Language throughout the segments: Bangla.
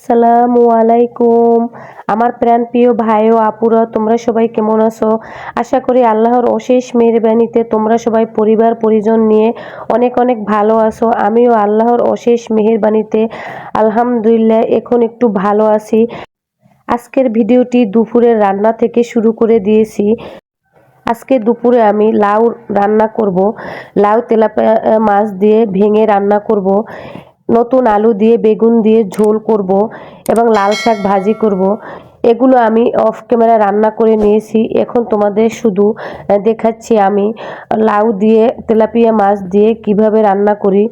আসসালামু আলাইকুম। আমার প্রাণপ্রিয় ভাই ও আপুরা, তোমরা সবাই কেমন আছো? আশা করি আল্লাহর অশেষ মেহেরবানিতে তোমরা সবাই পরিবার পরিজন নিয়ে অনেক অনেক ভালো আছো। আমিও আল্লাহর অশেষ মেহেরবানিতে আলহামদুলিল্লাহ এখন একটু ভালো আছি। আজকের ভিডিওটি দুপুরের রান্না থেকে শুরু করে দিয়েছি। আজকে দুপুরে আমি লাউ রান্না করব। লাউ তেলাপিয়া মাছ দিয়ে ভেঙে রান্না করব, নতুন আলু দিয়ে বেগুন দিয়ে ঝোল করব এবং লাল শাক ভাজি করব। এগুলো আমি অফ ক্যামেরা রান্না করে নিয়েছি। এখন তোমাদের শুধু দেখাচ্ছি আমি লাউ দিয়ে তেলাপিয়া মাছ দিয়ে কিভাবে রান্না করি।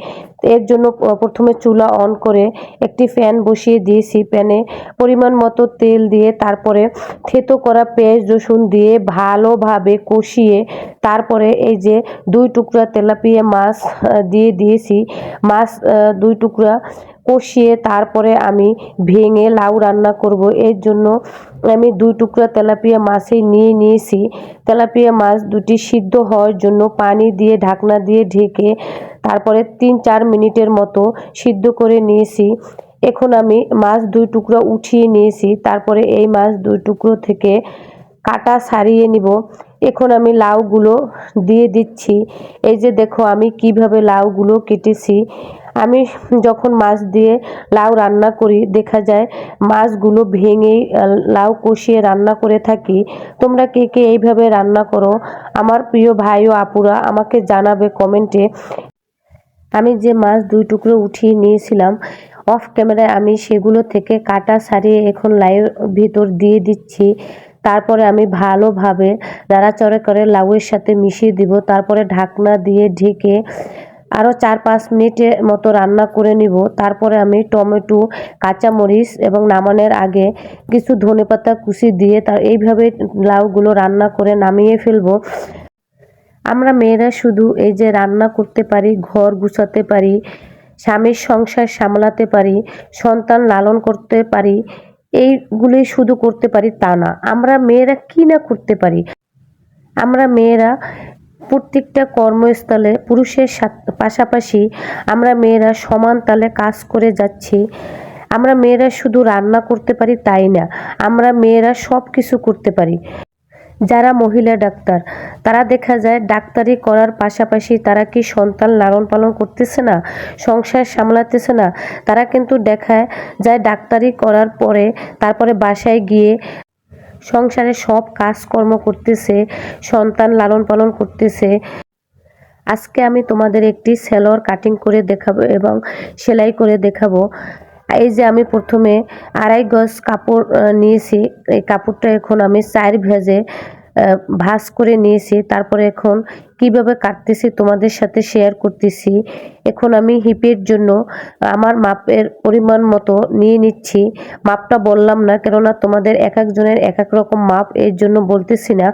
এর জন্য প্রথমে চুলা অন করে একটি প্যান বসিয়ে দিয়েছি। প্যানে পরিমাণ মতো তেল দিয়ে তারপরে থেতো করা পেঁয়াজ রসুন দিয়ে ভালোভাবে কষিয়ে তারপরে এই যে 2 টুকরা তেলাপিয়া মাছ দিয়ে দিয়েছি। মাছ 2 টুকরা কষিয়ে তারপরে আমি ভেঙে লাউ রান্না করব। এর জন্য আমি 2 টুকরা তেলাপিয়া মাছই নিয়ে নিয়েছি। তেলাপিয়া মাছ দুটি সিদ্ধ হওয়ার জন্য পানি দিয়ে ঢাকনা দিয়ে ঢেকে তারপরে 3-4 মিনিটের মতো সিদ্ধ করে নিয়েছি। এখন আমি মাছ 2 টুকরো উঠিয়ে নিয়েছি। তারপরে এই মাছ 2 টুকরো থেকে কাটা ছাড়িয়ে নিব। এখন আমি লাউগুলো দিয়ে দিচ্ছি। এই যে দেখো আমি কিভাবে লাউগুলো কেটেছি। আমি যখন মাছ দিয়ে লাউ রান্না করি দেখা যায় মাছগুলো ভেঙেই লাউ কষিয়ে রান্না করে থাকি। তোমরা কে কে এইভাবে রান্না করো? আমার প্রিয় ভাই ও আপুরা আমাকে জানাবে কমেন্টে। আমি যে মাছ 2 টুকরো উঠিয়ে নিয়েছিলাম অফ ক্যামেরায় আমি সেগুলো থেকে কাটা ছাড়িয়ে এখন লাউয়ের ভিতর দিয়ে দিচ্ছি। তারপরে আমি ভালোভাবে নাড়াচাড়া করে লাউয়ের সাথে মিশিয়ে দিব। তারপরে ঢাকনা দিয়ে ঢেকে আরও 4-5 মিনিটের মতো রান্না করে নিব। তারপরে আমি টমেটো, কাঁচামরিচ এবং নামানোর আগে কিছু ধনেপাতা কুচি দিয়ে এইভাবে লাউগুলো রান্না করে নামিয়ে ফেলবো। আমরা মেয়েরা শুধু এই যে রান্না করতে পারি, ঘর গুছাতে পারি, স্বামীর সংসার সামলাতে পারি, সন্তান লালন করতে পারি, এইগুলি শুধু করতে পারি তা না। আমরা মেয়েরা কি না করতে পারি। আমরা মেয়েরা প্রত্যেকটা কর্মস্থলে পুরুষের পাশাপাশি আমরা মেয়েরা সমান তালে কাজ করে যাচ্ছি। আমরা মেয়েরা শুধু রান্না করতে পারি তাই না, আমরা মেয়েরা সব কিছু করতে পারি। যারা মহিলা ডাক্তার তারা দেখা যায় ডাক্তারি করার পাশাপাশি তারা কি সন্তান লালন পালন করতেছে না, সংসার সামলাতেছে না? তারা কিন্তু দেখা যায় ডাক্তারি করার পরে তারপরে বাসায় গিয়ে সংসারে সব কাজকর্ম করতেছে, সন্তান লালন পালন করতেছে। আজকে আমি তোমাদের একটি সেলোয়ার কাটিং করে দেখাবো এবং সেলাই করে দেখাবো। এই যে আমি প্রথমে 2.5 গজ কাপড় নিয়েছি। এই কাপড়টা এখন আমি 4 ভাঁজে ভাঁজ করে নিয়েছি। তারপরে এখন কিভাবে কাটতেছি তোমাদের সাথে শেয়ার করতেছি। এখন আমি হিপের জন্য আমার মাপের পরিমাণ মতো নিয়ে নিচ্ছি। মাপটা বললাম না, কেননা তোমাদের এক একজনের এক এক রকম মাপ, এর জন্য বলতেছি না।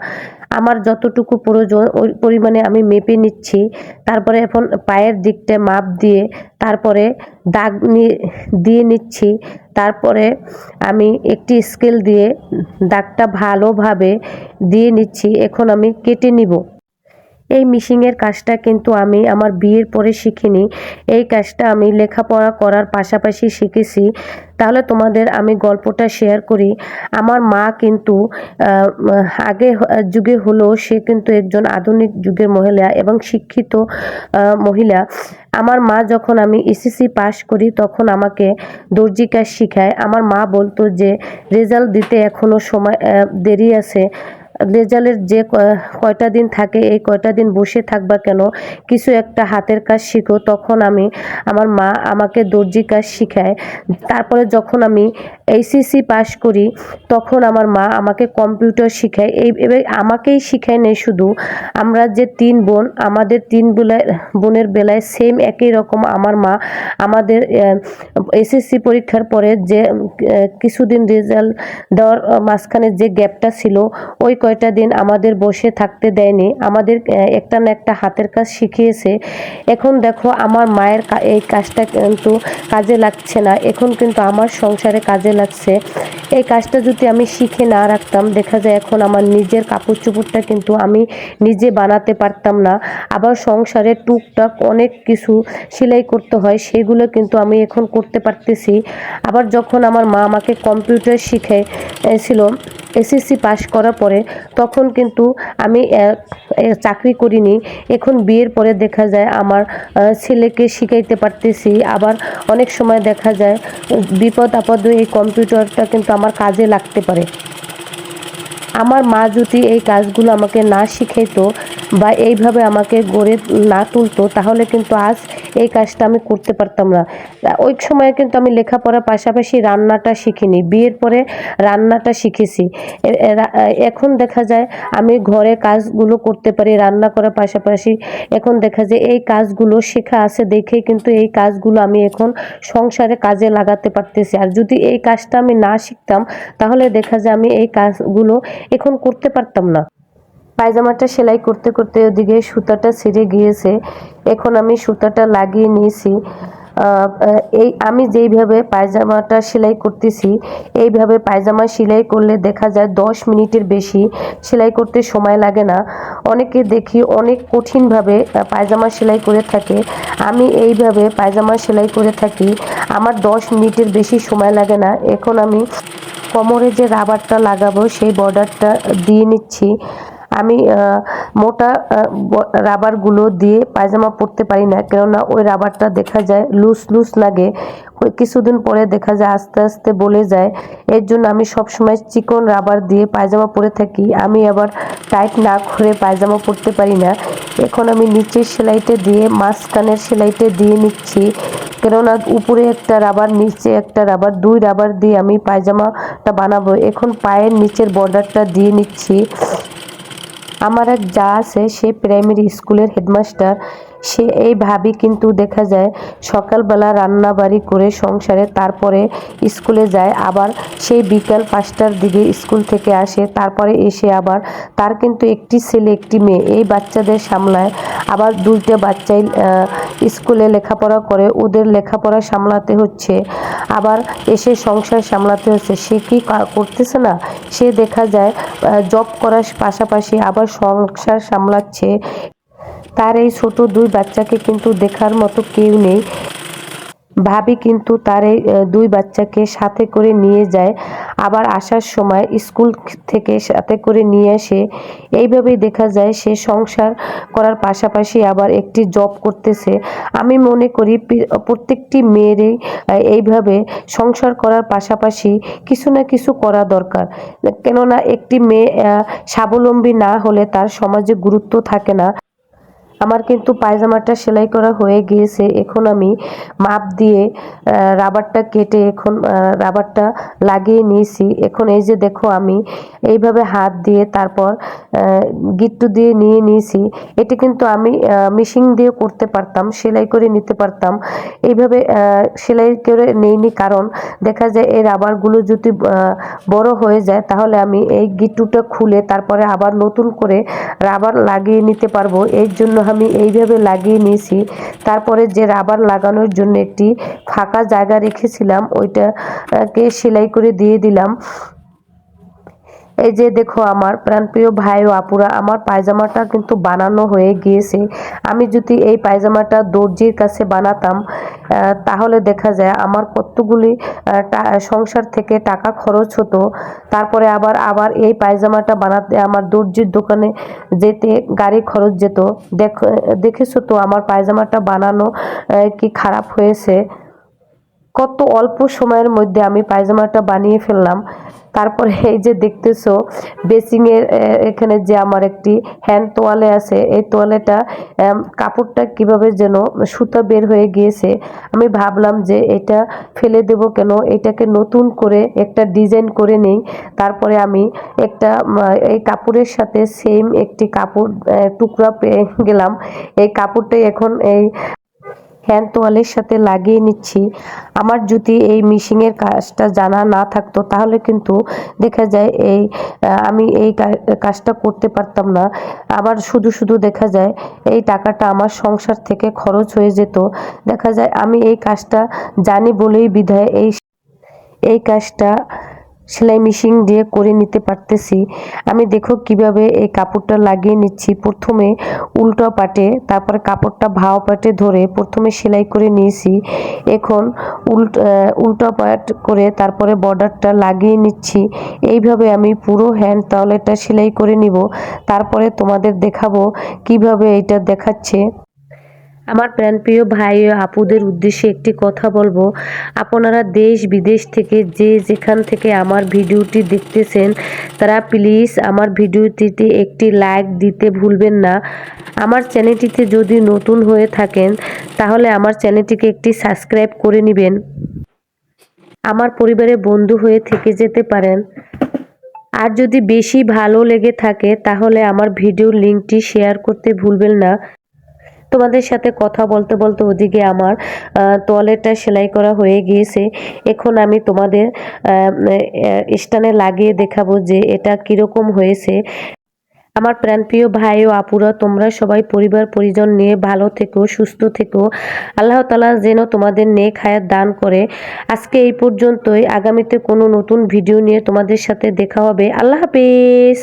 আমার যতটুকু প্রয়োজন ওই পরিমাণে আমি মেপে নিচ্ছি। তারপরে এখন পায়ের দিকটা মাপ দিয়ে তারপরে দাগ দিয়ে নিচ্ছি। তারপরে আমি একটি স্কেল দিয়ে দাগটা ভালোভাবে দিয়ে নিচ্ছি। এখন আমি কেটে নিব। এই মিশিংয়ের কাজটা কিন্তু আমি আমার বিয়ের পরে শিখিনি। এই কাজটা আমি লেখাপড়া করার পাশাপাশি শিখেছি। তাহলে তোমাদের আমি গল্পটা শেয়ার করি। আমার মা কিন্তু আগে যুগে হলেও সে কিন্তু একজন আধুনিক যুগের মহিলা এবং শিক্ষিত মহিলা। আমার মা যখন আমি এসএসসি পাস করি তখন আমাকে দর্জি কাজ শিখায়। আমার মা বলতো যে রেজাল্ট দিতে এখনো সময় দেরি আছে, রেজাল্টের যে কয়টা দিন থাকে এই কয়টা দিন বসে থাকবা কেন, কিছু একটা হাতের কাজ শিখো। তখন আমার মা আমাকে দর্জি কাজ শিখায়। তারপরে যখন আমি এইচএসসি পাস করি তখন আমার মা আমাকে কম্পিউটার শিখায়। এইভাবে আমাকেই শিখায় নেই শুধু, আমরা যে 3 বোন, আমাদের 3 বোনের বেলায় সেম একই রকম আমার মা আমাদের এসএসসি পরীক্ষার পরে যে কিছুদিন রেজাল্ট দেওয়ার মাঝখানে যে গ্যাপটা ছিল ওই কয়টা দিন আমাদের বসে থাকতে দেয়নি, আমাদের একটা না একটা হাতের কাজ শিখিয়েছে। এখন দেখো আমার মায়ের এই কাজটা কিন্তু কাজে লাগছে না, এখন কিন্তু আমার সংসারে কাজে লাগছে। এই কাজটা যদি আমি শিখে না রাখতাম, দেখা যায় এখন আমার নিজের কাপড় চোপড়টা কিন্তু আমি নিজে বানাতে পারতাম না। আবার সংসারে টুকটাক অনেক কিছু সেলাই করতে হয়, সেগুলো কিন্তু আমি এখন করতে পারতেছি। আবার যখন আমার মা আমাকে কম্পিউটার শিখাইছিল এসএসসি পাস করার পরে, তখন কিন্তু আমি চাকরি করিনি। এখন বিয়ের পরে দেখা যায় আমার ছেলেকে শিখাইতে পারতেছি। আবার অনেক সময় দেখা যায় বিপদ আপদে এই কম্পিউটারটা কিন্তু আমার কাজে লাগতে পারে। আমার মা যদি এই কাজগুলো আমাকে না শিখাইতো বা এইভাবে আমাকে গড়ে না তুলতো, তাহলে কিন্তু আজ এই কাজটা আমি করতে পারতাম না। ওই সময়ে কিন্তু আমি লেখাপড়ার পাশাপাশি রান্নাটা শিখিনি, বিয়ের পরে রান্নাটা শিখেছি। এখন দেখা যায় আমি ঘরে কাজগুলো করতে পারি রান্না করার পাশাপাশি। এখন দেখা যায় এই কাজগুলো শেখা আছে দেখেই কিন্তু এই কাজগুলো আমি এখন সংসারে কাজে লাগাতে পারতেছি। আর যদি এই কাজটা আমি না শিখতাম, তাহলে দেখা যায় আমি এই কাজগুলো এখন করতে পারতাম না। পায়জামাটা সেলাই করতে করতে ওদিকে সুতাটা ছিঁড়ে গিয়েছে। এখন আমি সুতাটা লাগিয়ে নিয়েছি। এই আমি যেইভাবে পায়জামাটা সেলাই করতেছি, এইভাবে পায়জামা সেলাই করলে দেখা যায় 10 মিনিটের বেশি সেলাই করতে সময় লাগে না। অনেকে দেখি অনেক কঠিনভাবে পায়জামা সেলাই করে থাকে। আমি এইভাবে পায়জামা সেলাই করে থাকি, আমার 10 মিনিটের বেশি সময় লাগে না। এখন আমি কোমরে যে রাবারটা লাগাবো সেই বর্ডারটা দিয়ে নিচ্ছি। আমি মোটা রাবারগুলো দিয়ে পায়জামা পরতে পারি না, কেননা ওই রাবারটা দেখা যায় লুজ লুজ লাগে, কিছুদিন পরে দেখা যায় আস্তে আস্তে বলে যায়। এর জন্য আমি সবসময় চিকন রাবার দিয়ে পায়জামা পরে থাকি। আমি আবার টাইট না করে পায়জামা পরতে পারি না। এখন আমি নিচের সেলাইটা দিয়ে মাঝখানের সেলাইটা দিয়ে নিচ্ছি, কেননা উপরে একটা রাবার নিচে একটা রাবার, 2 রাবার দিয়ে আমি পায়জামাটা বানাবো। এখন পায়ের নিচের বর্ডারটা দিয়ে নিচ্ছি। আমার এক যা আছে, সে প্রাইমারি স্কুলের হেডমাস্টার। সে এই ভাবি কিন্তু দেখা যায় সকালবেলা রান্না বাড়ি করে সংসারে তারপরে স্কুলে যায়, আবার সেই বিকাল 5টার দিকে স্কুল থেকে আসে, তারপরে এসে আবার তার কিন্তু একটি ছেলে একটি মেয়ে, এই বাচ্চাদের সামলায়। আবার 2টা বাচ্চাই স্কুলে লেখাপড়া করে, ওদের লেখাপড়া সামলাতে হচ্ছে, আবার এসে সংসার সামলাতে হচ্ছে। সে কি করতেছে না, সে দেখা যায় জব করার পাশাপাশি আবার সংসার সামলাচ্ছে। তার এই ছোট 2 বাচ্চাকে কিন্তু দেখার মতো কেউ নেই। ভাবি কিন্তু তার এই 2 বাচ্চাকে সাথে করে নিয়ে যায়, আবার আসার সময় স্কুল থেকে সাথে করে নিয়ে আসে। এইভাবেই দেখা যায় সে সংসার করার পাশাপাশি আবার একটি জব করতেছে। আমি মনে করি প্রত্যেকটি মেয়েরই এইভাবে সংসার করার পাশাপাশি কিছু না কিছু করা দরকার, কেননা একটি মেয়ে স্বাবলম্বী না হলে তার সমাজে গুরুত্ব থাকে না। আমার কিন্তু পায়জামাটা সেলাই করা হয়ে গিয়েছে। এখন আমি মাপ দিয়ে রাবারটা কেটে এখন রাবারটা লাগিয়ে নিয়েছি। এখন এই যে দেখো আমি এইভাবে হাত দিয়ে তারপর গিট্টু দিয়ে নিয়ে নিয়েছি। এটি কিন্তু আমি মেশিন দিয়ে করতে পারতাম, সেলাই করে নিতে পারতাম। এইভাবে সেলাই করে নেইনি, কারণ দেখা যায় এই রাবারগুলো যদি বড় হয়ে যায়, তাহলে আমি এই গিট্টুটা খুলে তারপরে আবার নতুন করে রাবার লাগিয়ে নিতে পারবো। এর জন্য আমি এইভাবে লাগিয়ে নিয়েছি। তারপরে যে রাবার লাগানোর জন্য একটি ফাঁকা জায়গা রেখেছিলাম, ওইটাকে সেলাই করে দিয়ে দিলাম। এই যে দেখো আমার প্রাণপ্রিয় ভাই ও আপুরা, আমার পায়জামাটা কিন্তু বানানো হয়ে গিয়েছে। আমি যদি এই পায়জামাটা দর্জির কাছে বানাতাম, তাহলে দেখা যায় আমার কতগুলি সংসার থেকে টাকা খরচ হতো। তারপরে আবার এই পায়জামাটা বানাতে আমার দর্জির দোকানে যেতে গাড়ি খরচ যেত। দেখেছো তো আমার পায়জামাটা বানানো কি খারাপ হয়েছে। কত অল্প সময়ের মধ্যে আমি পায়জামাটা বানিয়ে ফেললাম। তারপরে এই যে দেখতেছো বেসিংয়ের এখানে যে আমার একটি হ্যান্ড তোয়ালে আছে, এই তোয়ালেটা কাপড়টা কিভাবে যেন সুতা বের হয়ে গিয়েছে। আমি ভাবলাম যে এটা ফেলে দেব কেন, এটাকে নতুন করে একটা ডিজাইন করে নেই। তারপরে আমি একটা এই কাপড়ের সাথে সেম একটি কাপড় টুকরা পেয়ে গেলাম। এই কাপড়টাই এখন এই হ্যান্ড তোয়ালের সাথে লাগিয়ে নিচ্ছি। আমার যদি এই মেশিনের কাজটা জানা না থাকতো, তাহলে কিন্তু দেখা যায় আমি এই কাজটা করতে পারতাম না। আবার শুধু শুধু দেখা যায় এই টাকাটা আমার সংসার থেকে খরচ হয়ে যেত। দেখা যায় আমি এই কাজটা জানি বলেই বিধায় এই কাজটা সেলাই মেশিন দিয়ে করে নিতে পারতেছি। আমি দেখো কিভাবে এই কাপড়টা লাগিয়ে নিচ্ছি। প্রথমে উল্টো পাটে, তারপরে কাপড়টা ভাও পাটে ধরে প্রথমে সেলাই করে নিয়েছি। এখন উল্টো পাট করে তারপরে বর্ডারটা লাগিয়ে নিচ্ছি। এইভাবে আমি পুরো হ্যান্ড তাওয়ালেটা সেলাই করে নিব। তারপরে তোমাদের দেখাবো কিভাবে এটা দেখাচ্ছে। আমার প্রাণপ্রিয় ভাই ও আপুদের উদ্দেশ্যে একটি কথা বলবো, আপনারা দেশ বিদেশ থেকে যে যেখান থেকে আমার ভিডিওটি দেখতেছেন তারা প্লিজ আমার ভিডিওটিতে একটি লাইক দিতে ভুলবেন না। আমার চ্যানেলটিতে যদি নতুন হয়ে থাকেন তাহলে আমার চ্যানেলটিকে একটি সাবস্ক্রাইব করে নেবেন, আমার পরিবারের বন্ধু হয়ে থেকে যেতে পারেন। আর যদি বেশি ভালো লেগে থাকে তাহলে আমার ভিডিওর লিঙ্কটি শেয়ার করতে ভুলবেন না। তোমাদের সাথে কথা বলতে বলতে ওদিকে আমার তোয়ালেটা সেলাই করা হয়ে গিয়েছে। এখন আমি তোমাদের স্টানে লাগিয়ে দেখাবো যে এটা কিরকম হয়েছে। আমার প্রাণপ্রিয় ভাই ও আপুরা, তোমরা সবাই পরিবার পরিজন নিয়ে ভালো থেকো, সুস্থ থেকো। আল্লাহ তাআলা যেন তোমাদের নেক হায়াত দান করে। আজকে এই পর্যন্তই। আগামীতে কোনো নতুন ভিডিও নিয়ে তোমাদের সাথে দেখা হবে। আল্লাহ হাফেজ।